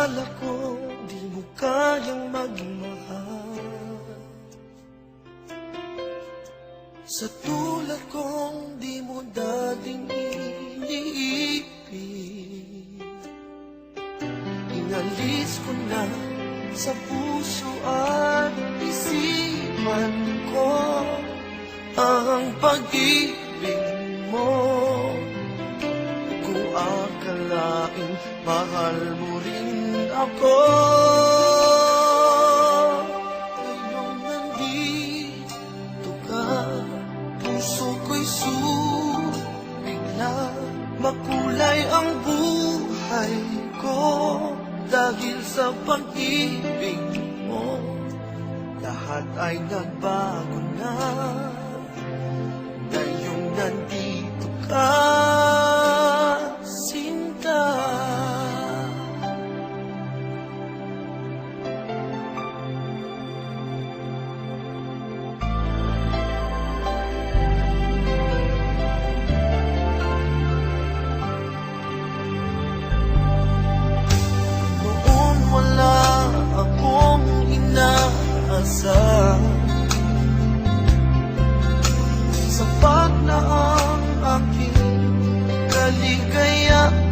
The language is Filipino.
Akala ko di mo kayang magmahal, sa tulad kong di mo dating iniibig. Inalis ko na sa puso at isipan ko ang pag-ibig mo. Kung akalaing mahal mo rin ako, ngayong nandito ka, puso ko'y sumigla. Makulay ang buhay ko dahil sa pag-ibig mo. Lahat ay nagbago na ngayong nandito ka, Sinta. Noon wala akong inaasam, sapat na ang aking kaligaya.